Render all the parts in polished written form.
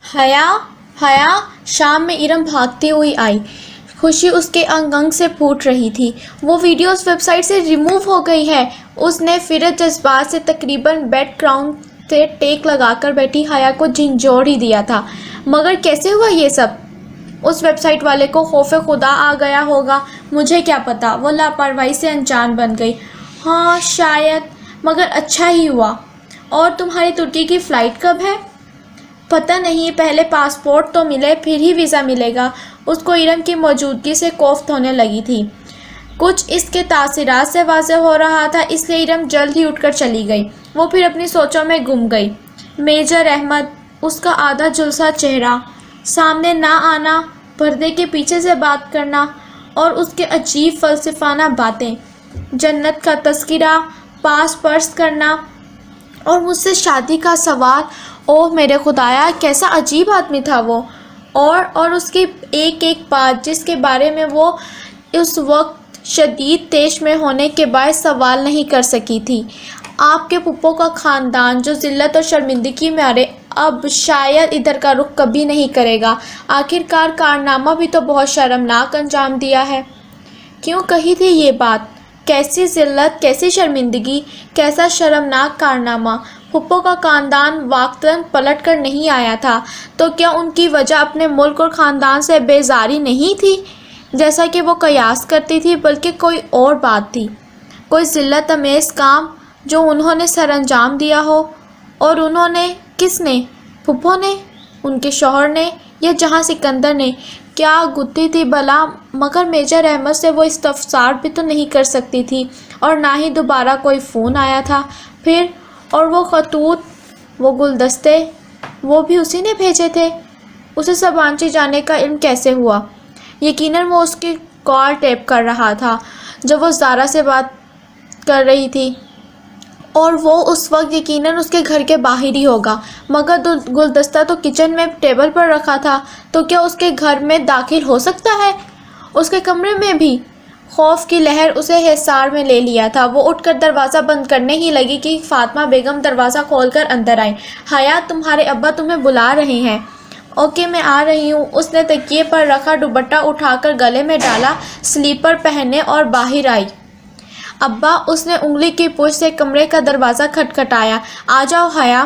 حیا حیا شام میں ارم بھاگتی ہوئی آئی۔ خوشی اس کے انگ انگ سے پھوٹ رہی تھی۔ وہ ویڈیو اس ویب سائٹ سے ریموو ہو گئی ہے۔ اس نے فرت جذبات سے تقریباً بیک گراؤنڈ سے ٹیک لگا کر بیٹھی حیا کو جھنجھوڑ ہی دیا تھا۔ مگر کیسے ہوا یہ سب؟ اس ویب سائٹ والے کو خوف خدا آ گیا ہوگا۔ مجھے کیا پتا، وہ لاپرواہی سے انجان بن گئی۔ ہاں شاید، مگر اچھا ہی ہوا۔ اور تمہاری ترکی کی فلائٹ کب ہے؟ پتہ نہیں، پہلے پاسپورٹ تو ملے پھر ہی ویزا ملے گا۔ اس کو ارم کی موجودگی سے کوفت ہونے لگی تھی۔ کچھ اس کے تاثرات سے واضح ہو رہا تھا، اس لیے ارم جلد ہی اٹھ کر چلی گئی۔ وہ پھر اپنی سوچوں میں گم گئی۔ میجر احمد، اس کا آدھا جھلسا چہرہ، سامنے نہ آنا، پردے کے پیچھے سے بات کرنا، اور اس کے عجیب فلسفانہ باتیں، جنت کا تذکرہ، پاس پرس کرنا، اور مجھ سے شادی کا سوال۔ اوہ میرے خدایا، کیسا عجیب آدمی تھا وہ! اور اس کی ایک ایک بات، جس کے بارے میں وہ اس وقت شدید طیش میں ہونے کے باعث سوال نہیں کر سکی تھی۔ آپ کے پھپھو کا خاندان جو ذلت اور شرمندگی میں آرے، اب شاید ادھر کا رخ کبھی نہیں کرے گا۔ آخرکار کارنامہ بھی تو بہت شرمناک انجام دیا ہے۔ کیوں کہی تھی یہ بات؟ کیسی ذلت، کیسی شرمندگی، کیسا شرمناک کارنامہ؟ پھپھو کا خاندان واقعتاً پلٹ کر نہیں آیا تھا، تو کیا ان کی وجہ اپنے ملک اور خاندان سے بیزاری نہیں تھی، جیسا کہ وہ قیاس کرتی تھی، بلکہ کوئی اور بات تھی، کوئی ذلت آمیز کام جو انہوں نے سر انجام دیا ہو؟ اور انہوں نے، کس نے؟ پھپھو نے، ان کے شوہر نے، یا جہاں سکندر نے؟ کیا گتھی تھی بھلا؟ مگر میجر احمد سے وہ استفسار بھی تو نہیں کر سکتی تھی، اور نہ ہی دوبارہ کوئی فون آیا تھا۔ پھر، اور وہ خطوط، وہ گلدستے، وہ بھی اسی نے بھیجے تھے؟ اسے سب آنچی جانے کا علم کیسے ہوا؟ یقیناً وہ اس کی کال ٹیپ کر رہا تھا جب وہ زارا سے بات کر رہی تھی، اور وہ اس وقت یقیناً اس کے گھر کے باہر ہی ہوگا۔ مگر گلدستہ تو کچن میں ٹیبل پر رکھا تھا، تو کیا اس کے گھر میں داخل ہو سکتا ہے؟ اس کے کمرے میں بھی؟ خوف کی لہر اسے حصار میں لے لیا تھا۔ وہ اٹھ کر دروازہ بند کرنے ہی لگی کہ فاطمہ بیگم دروازہ کھول کر اندر آئیں۔ حیا، تمہارے ابا تمہیں بلا رہے ہیں۔ اوکے، میں آ رہی ہوں۔ اس نے تکیے پر رکھا دوپٹہ اٹھا کر گلے میں ڈالا، سلیپر پہنے اور باہر آئی۔ ابا، اس نے انگلی کی پشت سے کمرے کا دروازہ کھٹکھٹایا۔ آ جاؤ حیا۔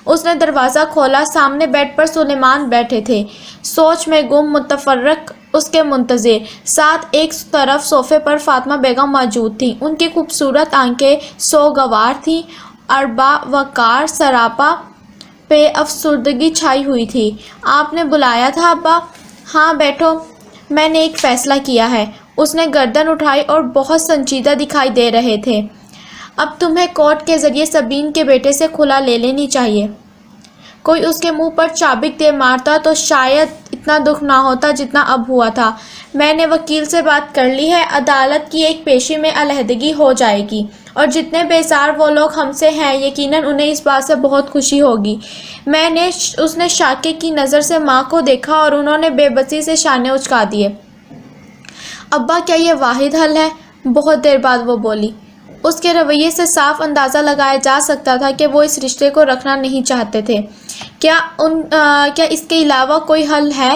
اس نے دروازہ کھولا۔ سامنے بیڈ پر سلیمان بیٹھے تھے، سوچ میں گم، متفرق، اس کے منتظر۔ ساتھ ایک طرف صوفے پر فاطمہ بیگم موجود تھیں۔ ان کی خوبصورت آنکھیں سوگوار تھیں، اور باوقار سراپا پہ افسردگی چھائی ہوئی تھی۔ آپ نے بلایا تھا ابا؟ ہاں بیٹھو، میں نے ایک فیصلہ کیا ہے۔ اس نے گردن اٹھائی اور بہت سنجیدہ دکھائی دے رہے تھے۔ اب تمہیں کورٹ کے ذریعے سبین کے بیٹے سے کھلا لے لینی چاہیے۔ کوئی اس کے منہ پر چابک دے مارتا تو شاید اتنا دکھ نہ ہوتا جتنا اب ہوا تھا۔ میں نے وکیل سے بات کر لی ہے، عدالت کی ایک پیشی میں علیحدگی ہو جائے گی، اور جتنے بیزار وہ لوگ ہم سے ہیں، یقیناً انہیں اس بات سے بہت خوشی ہوگی۔ اس نے شاکے کی نظر سے ماں کو دیکھا، اور انہوں نے بے بسی سے شانے اچکا دیے۔ ابا، کیا یہ واحد حل ہے؟ بہت دیر بعد وہ بولی۔ اس کے رویے سے صاف اندازہ لگایا جا سکتا تھا کہ وہ اس رشتے کو رکھنا نہیں چاہتے تھے۔ کیا اس کے علاوہ کوئی حل ہے؟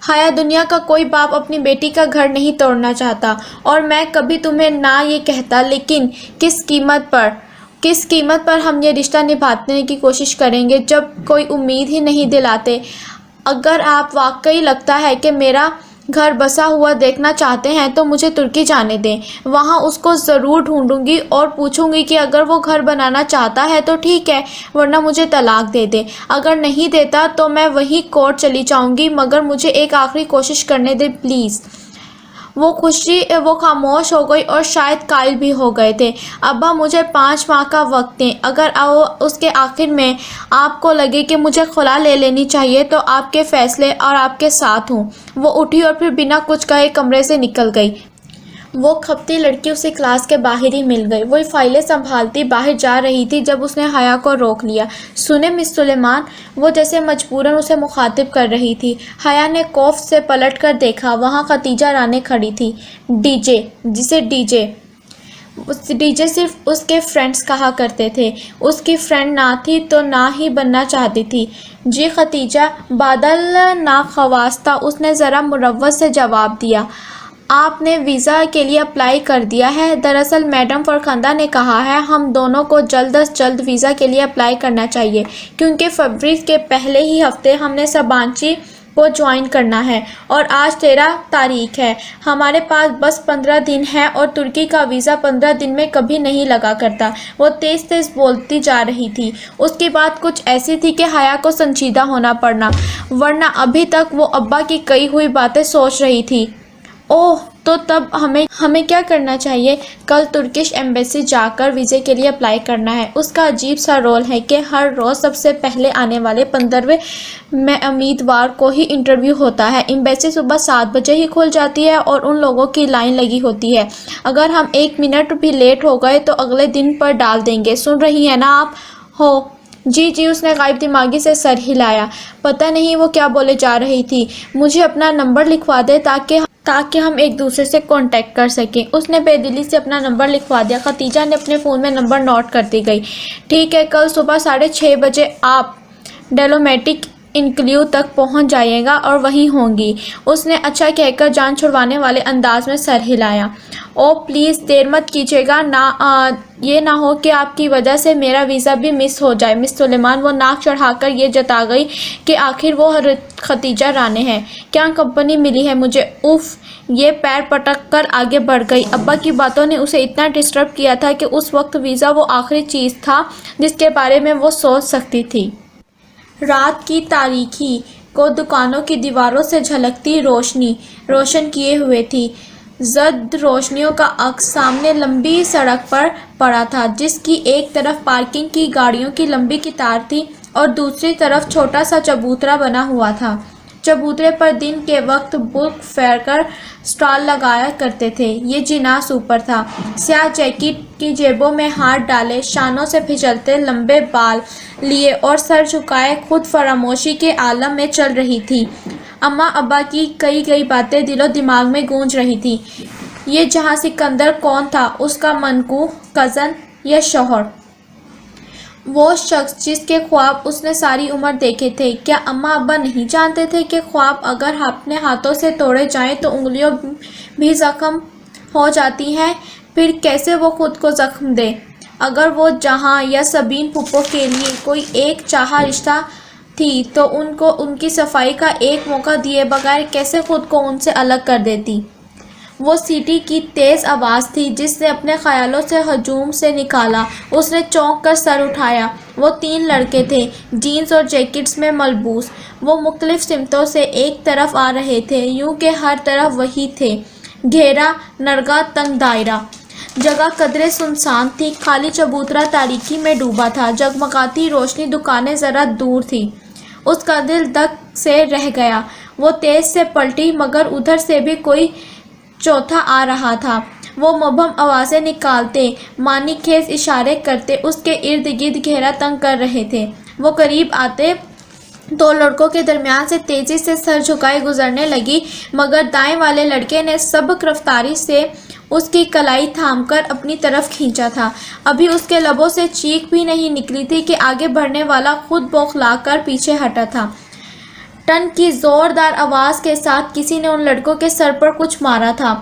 حیا، دنیا کا کوئی باپ اپنی بیٹی کا گھر نہیں توڑنا چاہتا، اور میں کبھی تمہیں نہ یہ کہتا، لیکن کس قیمت پر ہم یہ رشتہ نبھانے کی کوشش کریں گے جب کوئی امید ہی نہیں دلاتے؟ اگر آپ واقعی لگتا ہے کہ میرا گھر بسا ہوا دیکھنا چاہتے ہیں تو مجھے ترکی جانے دیں۔ وہاں اس کو ضرور ڈھونڈوں گی اور پوچھوں گی کہ اگر وہ گھر بنانا چاہتا ہے تو ٹھیک ہے، ورنہ مجھے طلاق دے دے۔ اگر نہیں دیتا تو میں وہیں کورٹ چلی جاؤں گی، مگر مجھے ایک آخری کوشش کرنے دے پلیز۔ وہ خاموش ہو گئی، اور شاید قائل بھی ہو گئے تھے۔ ابا، مجھے 5 ماہ کا وقت دیں۔ اگر اس کے آخر میں آپ کو لگے کہ مجھے خلا لے لینی چاہیے تو آپ کے فیصلے اور آپ کے ساتھ ہوں۔ وہ اٹھی اور پھر بنا کچھ کہے کمرے سے نکل گئی۔ وہ کھپتی لڑکی اسے کلاس کے باہر ہی مل گئی۔ وہ فائلیں سنبھالتی باہر جا رہی تھی جب اس نے حیا کو روک لیا۔ سنیں مس سلیمان، وہ جیسے مجبوراً اسے مخاطب کر رہی تھی۔ حیا نے کوفت سے پلٹ کر دیکھا۔ وہاں ختیجہ رانے کھڑی تھی، ڈی جے، جسے ڈی جے ڈی جے صرف اس کے فرینڈز کہا کرتے تھے، اس کی فرینڈ نہ تھی تو نہ ہی بننا چاہتی تھی۔ جی ختیجہ، بادل ناخواستہ اس نے ذرا مروت سے جواب دیا۔ آپ نے ویزا کے لیے اپلائی کر دیا ہے؟ دراصل میڈم فرخندہ نے کہا ہے ہم دونوں کو جلد از جلد ویزا کے لیے اپلائی کرنا چاہیے، کیونکہ فروری کے پہلے ہی ہفتے ہم نے سبانچی کو جوائن کرنا ہے اور آج 13 تاریخ ہے۔ ہمارے پاس بس 15 دن ہے اور ترکی کا ویزا 15 دن میں کبھی نہیں لگا کرتا۔ وہ تیز تیز بولتی جا رہی تھی۔ اس کی بات کچھ ایسی تھی کہ حیا کو سنجیدہ ہونا پڑنا، ورنہ ابھی تک وہ ابا کی کہی ہوئی باتیں سوچ رہی تھی۔ اوہ، تو تب ہمیں کیا کرنا چاہیے؟ کل ترکش ایمبیسی جا کر ویزے کے لیے اپلائی کرنا ہے۔ اس کا عجیب سا رول ہے کہ ہر روز سب سے پہلے آنے والے 15ویں امیدوار کو ہی انٹرویو ہوتا ہے۔ ایمبیسی صبح 7 بجے ہی کھل جاتی ہے اور ان لوگوں کی لائن لگی ہوتی ہے۔ اگر ہم 1 منٹ بھی لیٹ ہو گئے تو اگلے دن پر ڈال دیں گے۔ سن رہی ہیں نا آپ؟ ہو جی، اس نے غائب دماغی سے سر ہلایا۔ پتہ نہیں وہ کیا بولے جا رہی تھی۔ مجھے اپنا نمبر لکھوا دے تاکہ ہم ایک دوسرے سے کانٹیکٹ کر سکیں۔ اس نے بے دلی سے اپنا نمبر لکھوا دیا۔ ختیجہ نے اپنے فون میں نمبر نوٹ کرتی گئی۔ ٹھیک ہے، کل صبح 6:30 بجے آپ ڈیلومیٹک انکلیو تک پہنچ جائیے گا اور وہیں ہوں گی۔ اس نے اچھا کہہ کر جان چھڑوانے والے انداز میں سر ہلایا۔ او پلیز دیر مت کیجیے گا، یہ نہ ہو کہ آپ کی وجہ سے میرا ویزا بھی مس ہو جائے۔ مس سلیمان وہ ناک چڑھا کر یہ جتا گئی کہ آخر وہ ختیجہ رانے ہے۔ کیا کمپنی ملی ہے مجھے، اف۔ یہ پیر پٹک کر آگے بڑھ گئی۔ ابا کی باتوں نے اسے اتنا ڈسٹرب کیا تھا کہ اس وقت ویزا وہ آخری چیز تھا جس کے بارے میں وہ سوچ سکتی تھی۔ رات کی تاریکی کو دکانوں کی دیواروں سے جھلکتی روشنی روشن کیے ہوئے تھی۔ زرد روشنیوں کا عکس سامنے لمبی سڑک پر پڑا تھا، جس کی ایک طرف پارکنگ کی گاڑیوں کی لمبی قطار تھی اور دوسری طرف چھوٹا سا چبوترا بنا ہوا تھا۔ چبوترے پر دن کے وقت بک فیکر اسٹال لگایا کرتے تھے۔ یہ جناس اوپر تھا، سیاہ جیکٹ کی جیبوں میں ہاتھ ڈالے، شانوں سے پھسلتے لمبے بال لیے اور سر جھکائے خود فراموشی کے عالم میں چل رہی تھی۔ اماں ابا کی کہی گئی باتیں دل و دماغ میں گونج رہی تھیں۔ یہ جہاں سکندر کون تھا، اس کا منکو، کزن یا شوہر؟ وہ شخص جس کے خواب اس نے ساری عمر دیکھے تھے۔ کیا اماں ابا نہیں جانتے تھے کہ خواب اگر اپنے ہاتھوں سے توڑے جائیں تو انگلیاں بھی زخم ہو جاتی ہیں؟ پھر کیسے وہ خود کو زخم دے؟ اگر وہ جہاں یا سبین پھپھو کے لیے کوئی ایک چاہا رشتہ تھی تو ان کو ان کی صفائی کا ایک موقع دیے بغیر کیسے خود کو ان سے الگ کر دیتی؟ وہ سیٹی کی تیز آواز تھی جس نے اپنے خیالوں سے ہجوم سے نکالا۔ اس نے چونک کر سر اٹھایا۔ وہ 3 لڑکے تھے، جینز اور جیکٹس میں ملبوس۔ وہ مختلف سمتوں سے ایک طرف آ رہے تھے، یوں کہ ہر طرف وہی تھے، گھیرا نرگا تنگ دائرہ۔ جگہ قدرے سنسان تھی، خالی چبوترا تاریکی میں ڈوبا تھا، جگمگاتی روشنی، دکانیں ذرا دور تھیں۔ اس کا دل دھک سے رہ گیا۔ وہ تیز سے پلٹی، مگر ادھر سے بھی کوئی چوتھا آ رہا تھا۔ وہ مبہم آوازیں نکالتے، معنی خیز اشارے کرتے اس کے ارد گرد گھیرا تنگ کر رہے تھے۔ وہ قریب آتے 2 لڑکوں کے درمیان سے تیزی سے سر جھکائے گزرنے لگی، مگر دائیں والے لڑکے نے سبک رفتاری سے اس کی کلائی تھام کر اپنی طرف کھینچا تھا۔ ابھی اس کے لبوں سے چیخ بھی نہیں نکلی تھی کہ آگے بڑھنے والا خود بوکھلا کر پیچھے ہٹا تھا۔ ٹن کی زوردار آواز کے ساتھ کسی نے ان لڑکوں کے سر پر کچھ مارا تھا۔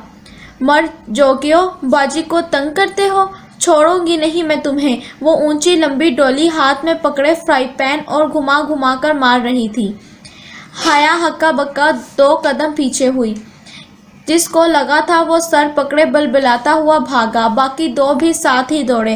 مرد جوگیوں، باجی کو تنگ کرتے ہو، چھوڑوں گی نہیں میں تمہیں۔ وہ اونچی لمبی ڈولی ہاتھ میں پکڑے فرائی پین اور گھما گھما کر مار رہی تھی۔ حیا ہکا بکا 2 قدم پیچھے ہوئی۔ جس کو لگا تھا وہ سر پکڑے بلبلاتا ہوا بھاگا، باقی 2 بھی ساتھ ہی دوڑے۔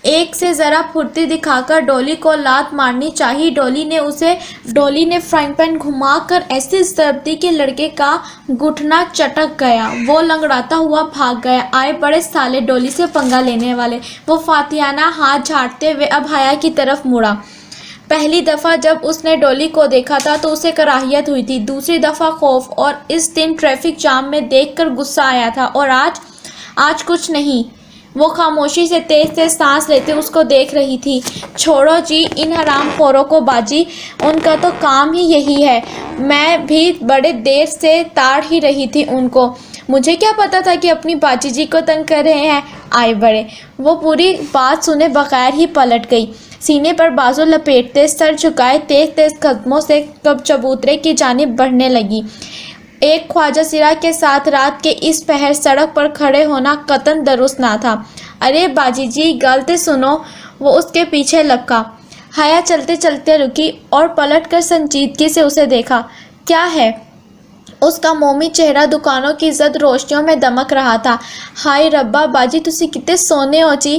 ایک سے ذرا پھرتی دکھا کر ڈولی کو لات مارنی چاہی، ڈولی نے فرائنگ پین گھما کر ایسی ضرب دی کہ لڑکے کا گھٹنا چٹک گیا۔ وہ لنگڑاتا ہوا بھاگ گیا۔ آئے بڑے سالے ڈولی سے پنگا لینے والے۔ وہ فاتحانہ ہاتھ جھاڑتے ہوئے اب حیا کی طرف مڑا۔ پہلی دفعہ جب اس نے ڈولی کو دیکھا تھا تو اسے کراہیت ہوئی تھی، دوسری دفعہ خوف، اور اس دن ٹریفک جام میں دیکھ کر غصہ آیا تھا، اور آج کچھ نہیں۔ وہ خاموشی سے تیز تیز سانس لیتے اس کو دیکھ رہی تھی۔ چھوڑو جی ان حرام خوروں کو باجی، ان کا تو کام ہی یہی ہے۔ میں بھی بڑے دیر سے تاڑ ہی رہی تھی ان کو۔ مجھے کیا پتا تھا کہ اپنی باجی جی کو تنگ کر رہے ہیں، آئے بڑے۔ وہ پوری بات سنے بغیر ہی پلٹ گئی، سینے پر بازو لپیٹتے سر جھکائے تیز تیز قدموں سے چبوترے کی جانب بڑھنے لگی۔ ایک خواجہ سرا کے ساتھ رات کے اس پہر سڑک پر کھڑے ہونا قطعاً درست نہ تھا۔ ارے باجی جی غلطی سنو، وہ اس کے پیچھے لپکا۔ حیا چلتے چلتے رکی اور پلٹ کر سنجیدگی سے اسے دیکھا۔ کیا ہے؟ اس کا مومی چہرہ دکانوں کی زد روشنیوں میں دمک رہا تھا۔ ہائے ربا باجی تسی کتے سونے ہو جی۔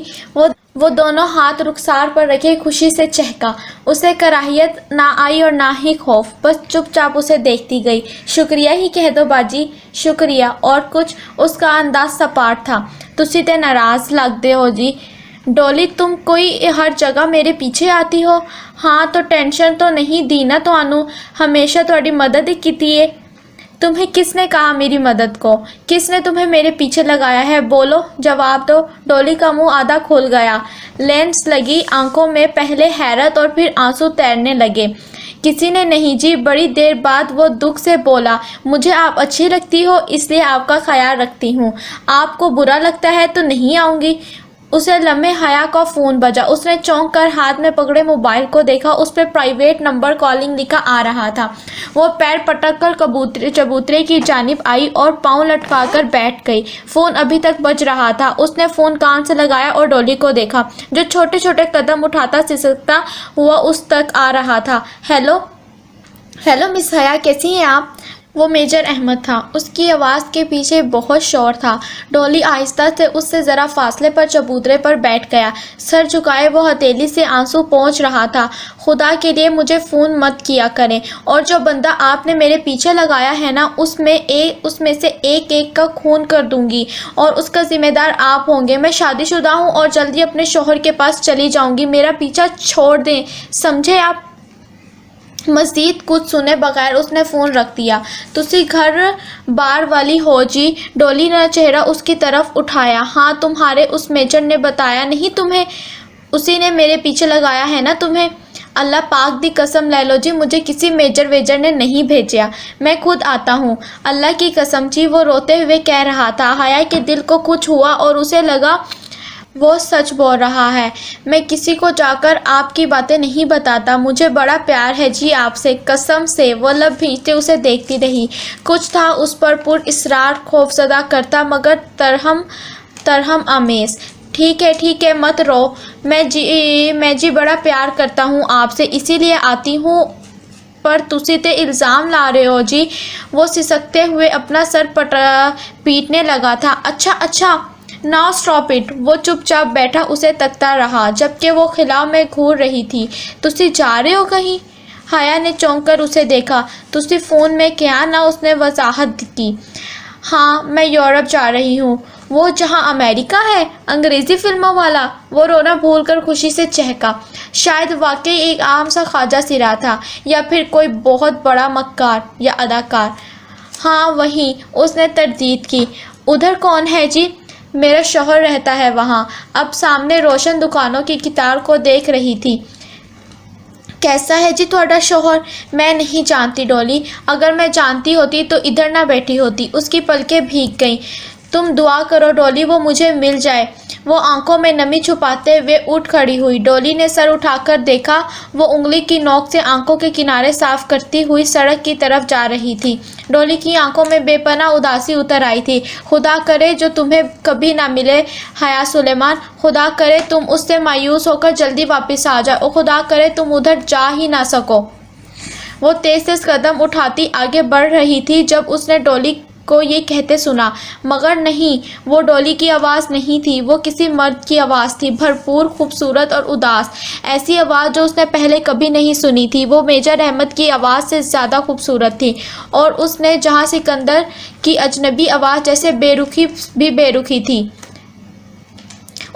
وہ دونوں ہاتھ رخسار پر رکھے خوشی سے چہکا۔ اسے کراہیت نہ آئی اور نہ ہی خوف، بس چپ چاپ اسے دیکھتی گئی۔ شکریہ ہی کہہ دو باجی، شکریہ اور کچھ؟ اس کا انداز سپاٹ تھا۔ تسی تے ناراض لگدے ہو جی۔ ڈولی تم کوئی ہر جگہ میرے پیچھے آتی ہو؟ ہاں تو ٹینشن تو نہیں دی نا تانوں، ہمیشہ تہاڈی مدد ہی کیتی ہے۔ تمہیں کس نے کہا میری مدد کو؟ کس نے تمہیں میرے پیچھے لگایا ہے؟ بولو، جواب دو۔ ڈولی کا منہ آدھا کھل گیا، لینس لگی آنکھوں میں پہلے حیرت اور پھر آنسو تیرنے لگے۔ کسی نے نہیں جی۔ بڑی دیر بعد وہ دکھ سے بولا، مجھے آپ اچھی لگتی ہو اس لیے آپ کا خیال رکھتی ہوں، آپ کو برا لگتا ہے تو نہیں آؤں گی۔ اسے لمحے حیا کا فون بجا۔ اس نے چونک کر ہاتھ میں پکڑے موبائل کو دیکھا، اس پہ پرائیویٹ نمبر کالنگ لکھا آ رہا تھا۔ وہ پیر پٹک کر چبوترے کی جانب آئی اور پاؤں لٹکا کر بیٹھ گئی۔ فون ابھی تک بج رہا تھا۔ اس نے فون کان سے لگایا اور ڈولی کو دیکھا جو چھوٹے چھوٹے قدم اٹھاتا سسکتا ہوا اس تک آ رہا تھا۔ ہیلو مس حیا، کیسی ہیں آپ؟ وہ میجر احمد تھا۔ اس کی آواز کے پیچھے بہت شور تھا۔ ڈولی آہستہ سے اس سے ذرا فاصلے پر چبوترے پر بیٹھ گیا، سر جھکائے وہ ہتھیلی سے آنسو پونچھ رہا تھا۔ خدا کے لیے مجھے فون مت کیا کریں، اور جو بندہ آپ نے میرے پیچھے لگایا ہے نا، اس میں سے ایک ایک کا خون کر دوں گی اور اس کا ذمہ دار آپ ہوں گے۔ میں شادی شدہ ہوں اور جلدی اپنے شوہر کے پاس چلی جاؤں گی، میرا پیچھا چھوڑ دیں، سمجھے آپ؟ مزید کچھ سنے بغیر اس نے فون رکھ دیا۔ تسی گھر بار والی ہو جی؟ ڈولی نے چہرہ اس کی طرف اٹھایا۔ ہاں، تمہارے اس میجر نے بتایا نہیں تمہیں؟ اسی نے میرے پیچھے لگایا ہے نا تمہیں؟ اللہ پاک دی قسم لے لو جی، مجھے کسی میجر نے نہیں بھیجا، میں خود آتا ہوں۔ اللہ کی قسم جی، وہ روتے ہوئے کہہ رہا تھا۔ حیا کے دل کو کچھ ہوا اور اسے لگا وہ سچ بول رہا ہے۔ میں کسی کو جا کر آپ کی باتیں نہیں بتاتا، مجھے بڑا پیار ہے جی آپ سے، قسم سے۔ وہ لب بھینچتے اسے دیکھتی رہی۔ کچھ تھا اس پر پر اسرار، خوفزدہ کرتا مگر ترہم آمیز۔ ٹھیک ہے مت رو، میں جی بڑا پیار کرتا ہوں آپ سے، اسی لیے آتی ہوں، پر تسی تے الزام لا رہے ہو جی۔ وہ سسکتے ہوئے اپنا سر پیٹنے لگا تھا۔ اچھا ناؤ اسٹاپ اٹ۔ وہ چپ چاپ بیٹھا اسے تکتا رہا جبکہ وہ خلا میں گھور رہی تھی۔ تسی جا رہے ہو کہیں؟ حیا نے چونک کر اسے دیکھا۔ تسی فون میں کیا نا؟ اس نے وضاحت کی۔ ہاں، میں یورپ جا رہی ہوں۔ وہ جہاں امریکہ ہے؟ انگریزی فلموں والا؟ وہ رونا بھول کر خوشی سے چہکا۔ شاید واقعی ایک عام سا خواجہ سرا تھا، یا پھر کوئی بہت بڑا مکار یا اداکار۔ ہاں وہیں، اس نے تردید کی۔ ادھر کون ہے جی؟ میرا شوہر رہتا ہے وہاں۔ اب سامنے روشن دکانوں کی قطار کو دیکھ رہی تھی۔ کیسا ہے جی تہاڈا شوہر؟ میں نہیں جانتی ڈولی، اگر میں جانتی ہوتی تو ادھر نہ بیٹھی ہوتی۔ اس کی پلکیں بھیگ گئیں۔ تم دعا کرو ڈولی وہ مجھے مل جائے۔ وہ آنکھوں میں نمی چھپاتے ہوئے اٹھ کھڑی ہوئی۔ ڈولی نے سر اٹھا کر دیکھا، وہ انگلی کی نوک سے آنکھوں کے کنارے صاف کرتی ہوئی سڑک کی طرف جا رہی تھی۔ ڈولی کی آنکھوں میں بے پناہ اداسی اتر آئی تھی۔ خدا کرے جو تمہیں کبھی نہ ملے حیا سلیمان، خدا کرے تم اس سے مایوس ہو کر جلدی واپس آ جاؤ، اور خدا کرے تم ادھر جا ہی نہ سکو۔ وہ تیز قدم اٹھاتی آگے بڑھ رہی تھی جب اس نے ڈولی کو یہ کہتے سنا، مگر نہیں، وہ ڈولی کی آواز نہیں تھی، وہ کسی مرد کی آواز تھی، بھرپور، خوبصورت اور اداس، ایسی آواز جو اس نے پہلے کبھی نہیں سنی تھی۔ وہ میجر احمد کی آواز سے زیادہ خوبصورت تھی، اور اس نے جہاں سکندر کی اجنبی آواز جیسے بے رخی تھی۔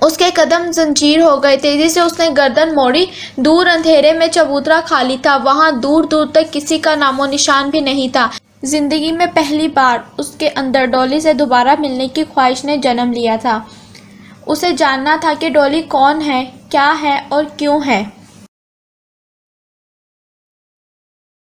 اس کے قدم زنجیر ہو گئے۔ تیزی سے اس نے گردن موڑی۔ دور اندھیرے میں چبوترا خالی تھا، وہاں دور دور تک کسی کا نام و نشان بھی نہیں تھا۔ زندگی میں پہلی بار اس کے اندر ڈولی سے دوبارہ ملنے کی خواہش نے جنم لیا تھا۔ اسے جاننا تھا کہ ڈولی کون ہے، کیا ہے اور کیوں ہے۔